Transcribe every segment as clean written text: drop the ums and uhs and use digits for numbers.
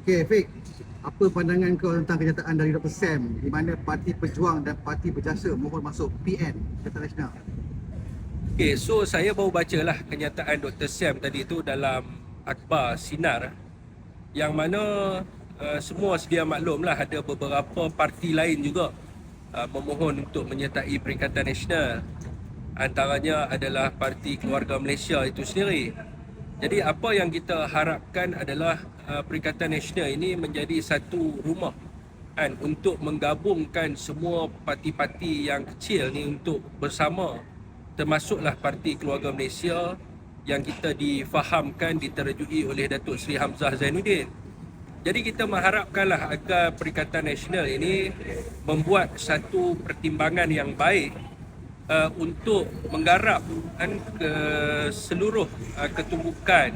Okey, Fik, apa pandangan kau tentang kenyataan dari Dr. Sam di mana Parti Pejuang dan Parti Berjaya mohon masuk PN, Pakatan Nasional? Okay, so saya baru bacalah kenyataan Dr. Sam tadi tu dalam akhbar Sinar, yang mana semua sedia maklum lah ada beberapa parti lain juga memohon untuk menyertai Perikatan Nasional. Antaranya adalah Parti Keluarga Malaysia itu sendiri. Jadi apa yang kita harapkan adalah Perikatan Nasional ini menjadi satu rumah kan, untuk menggabungkan semua parti-parti yang kecil ni untuk bersama, termasuklah Parti Keluarga Malaysia yang kita difahamkan diterajui oleh Datuk Seri Hamzah Zainuddin. Jadi kita mengharapkanlah agar Perikatan Nasional ini membuat satu pertimbangan yang baik untuk menggarap ke seluruh ketumbukan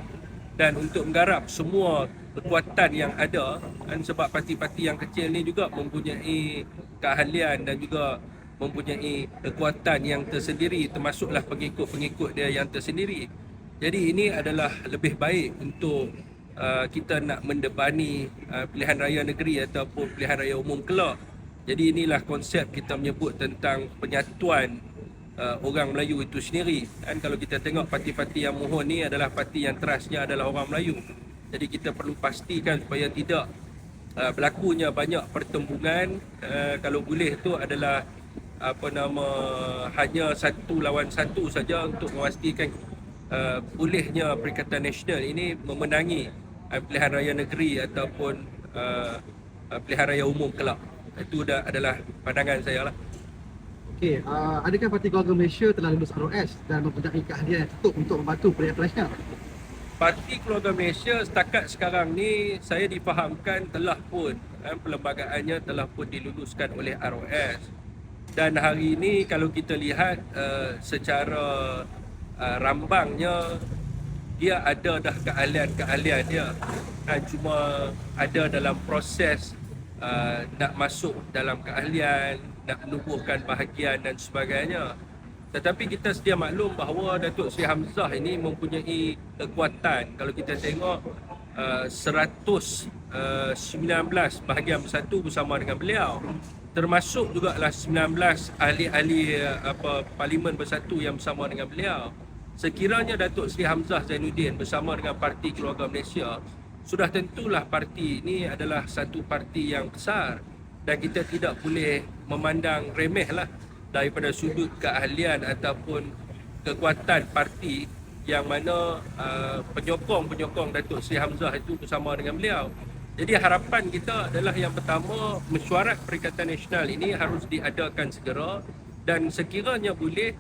dan untuk menggarap semua kekuatan yang ada, sebab parti-parti yang kecil ni juga mempunyai keahlian dan juga mempunyai kekuatan yang tersendiri, termasuklah pengikut-pengikut dia yang tersendiri. Jadi ini adalah lebih baik untuk kita nak mendebani pilihan raya negeri ataupun pilihan raya umum kelak. Jadi inilah konsep kita menyebut tentang penyatuan orang Melayu itu sendiri. Dan kalau kita tengok parti-parti yang mohon ni adalah parti yang terasnya adalah orang Melayu. Jadi kita perlu pastikan supaya tidak berlakunya banyak pertembungan. Kalau boleh tu adalah hanya satu lawan satu saja untuk memastikan bolehnya Perikatan Nasional ini memenangi pilihan raya negeri ataupun pilihan raya umum kelak. Itu adalah pandangan saya lah. Okey, adakah Parti Keluarga Malaysia telah lulus ROS dan mempunyai keahlian yang cukup untuk membantu Perikatan Nasional? Parti Keluarga Malaysia setakat sekarang ni saya difahamkan telah pun perlembagaannya telah pun diluluskan oleh ROS. Dan hari ini kalau kita lihat secara rambangnya, dia ada dah keahlian-keahlian dia, cuma ada dalam proses nak masuk dalam keahlian, nak menubuhkan bahagian dan sebagainya. Tetapi kita sedia maklum bahawa Datuk Seri Hamzah ini mempunyai kekuatan. Kalau kita tengok 119 bahagian bersatu bersama dengan beliau, termasuk juga lah 19 ahli-ahli Parlimen Bersatu yang bersama dengan beliau. Sekiranya Datuk Seri Hamzah Zainuddin bersama dengan Parti Keluarga Malaysia, sudah tentulah parti ini adalah satu parti yang besar dan kita tidak boleh memandang remeh lah daripada sudut keahlian ataupun kekuatan parti yang mana penyokong-penyokong Datuk Seri Hamzah itu bersama dengan beliau. Jadi harapan kita adalah yang pertama, mesyuarat Perikatan Nasional ini harus diadakan segera dan sekiranya boleh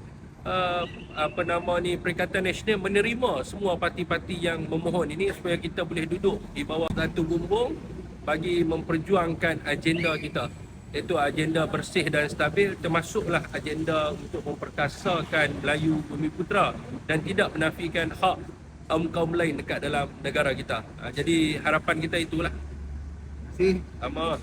Perikatan Nasional menerima semua parti-parti yang memohon ini supaya kita boleh duduk di bawah satu bumbung bagi memperjuangkan agenda kita, iaitu agenda bersih dan stabil, termasuklah agenda untuk memperkasakan Melayu Bumiputera dan tidak menafikan hak kaum lain dekat dalam negara kita. Jadi harapan kita itulah. Terima kasih. Sama.